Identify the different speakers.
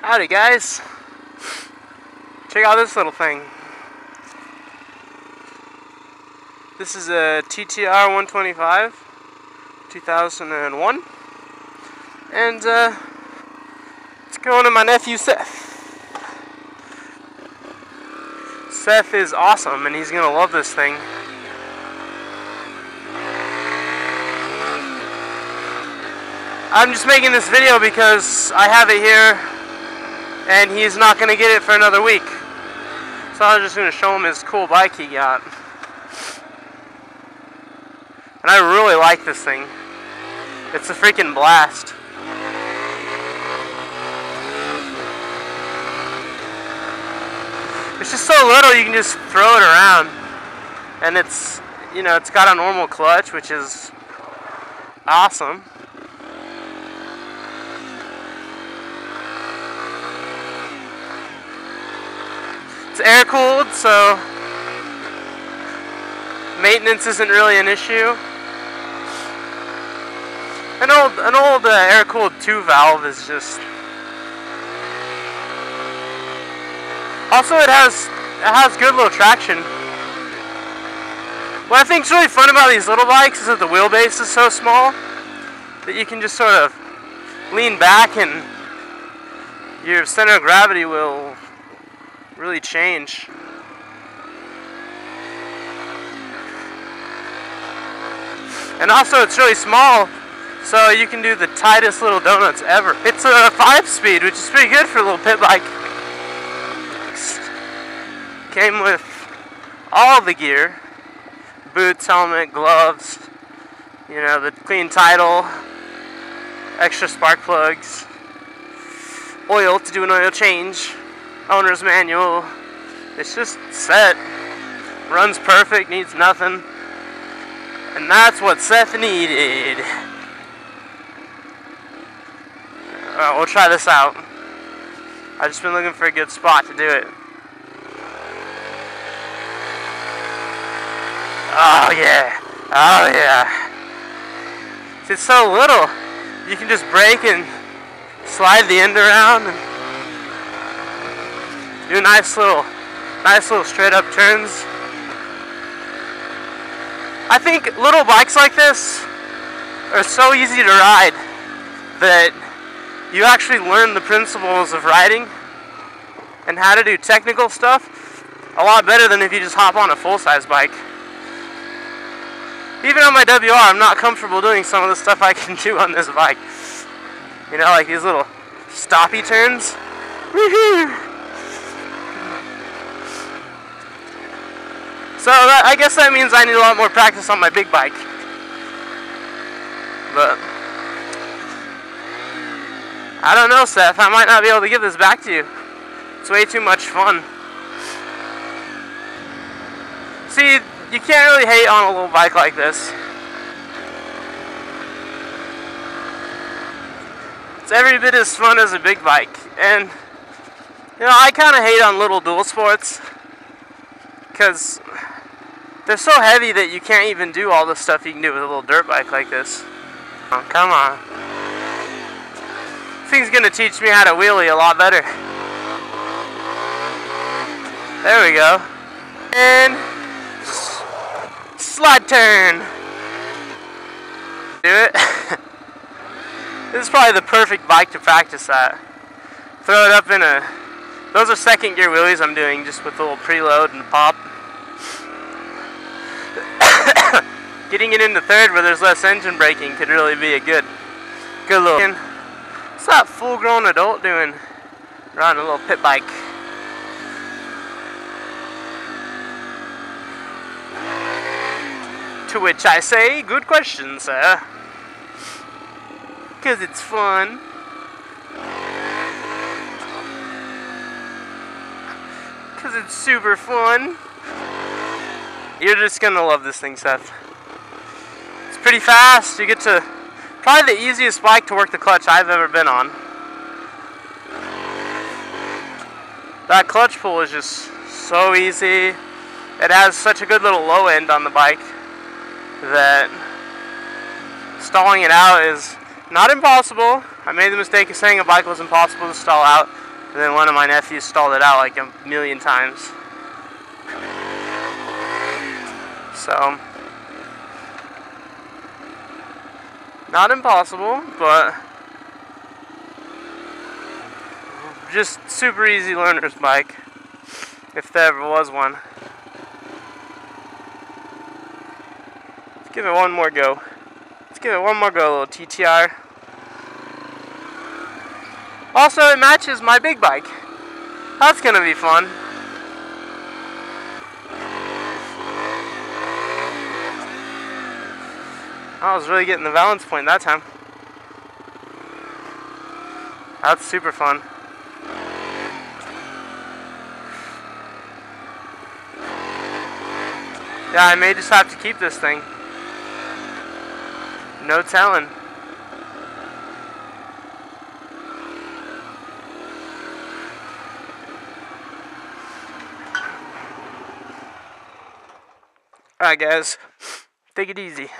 Speaker 1: Howdy guys, check out this little thing. This is a TTR 125 2001 and it's going to my nephew Seth. Seth is awesome and he's gonna love this thing. I'm just making this video because I have it here and he's not going to get it for another week. So I was just going to show him his cool bike he got. And I really like this thing. It's a freaking blast. It's just so little you can just throw it around. And it's, you know, it's got a normal clutch, which is awesome. It's air cooled, so maintenance isn't really an issue. An old air cooled 2 valve is just. Also, it has good little traction. What I think is really fun about these little bikes is that the wheelbase is so small that you can just sort of lean back and your center of gravity will really change. And also it's really small, so you can do the tightest little donuts ever. It's a 5-speed, which is pretty good for a little pit bike. Came with all the gear. Boots, helmet, gloves, you know, the clean title, extra spark plugs, oil to do an oil change, owner's manual. It's just set. Runs perfect, needs nothing. And that's what Seth needed. Alright, we'll try this out. I've just been looking for a good spot to do it. Oh yeah. Oh yeah. It's so little. You can just brake and slide the end around and do nice little straight up turns. I think little bikes like this are so easy to ride that you actually learn the principles of riding and how to do technical stuff a lot better than if you just hop on a full-size bike. Even on my WR, I'm not comfortable doing some of the stuff I can do on this bike. You know, like these little stoppy turns. Woohoo! So I guess that means I need a lot more practice on my big bike. But I don't know, Seth. I might not be able to give this back to you. It's way too much fun. See, you can't really hate on a little bike like this. It's every bit as fun as a big bike. And, you know, I kind of hate on little dual sports because they're so heavy that you can't even do all the stuff you can do with a little dirt bike like this. Oh, come on. This thing's gonna teach me how to wheelie a lot better. There we go. And slide turn. Do it. This is probably the perfect bike to practice at. Throw it up in a. Those are second gear wheelies I'm doing just with a little preload and pop. Getting it into third where there's less engine braking could really be a good little. What's that full-grown adult doing riding a little pit bike? To which I say, good question, sir. Because it's fun. Because it's super fun. You're just gonna love this thing, Seth. It's pretty fast. You get to probably the easiest bike to work the clutch I've ever been on. That clutch pull is just so easy. It has such a good little low end on the bike that stalling it out is not impossible. I made the mistake of saying a bike was impossible to stall out. And then one of my nephews stalled it out like a million times. So, not impossible, but just super easy learner's bike, if there ever was one. Let's give it one more go. Let's give it one more go, little TTR. Also, it matches my big bike. That's gonna be fun. I was really getting the balance point that time. That's super fun. Yeah, I may just have to keep this thing. No telling. Alright guys, take it easy.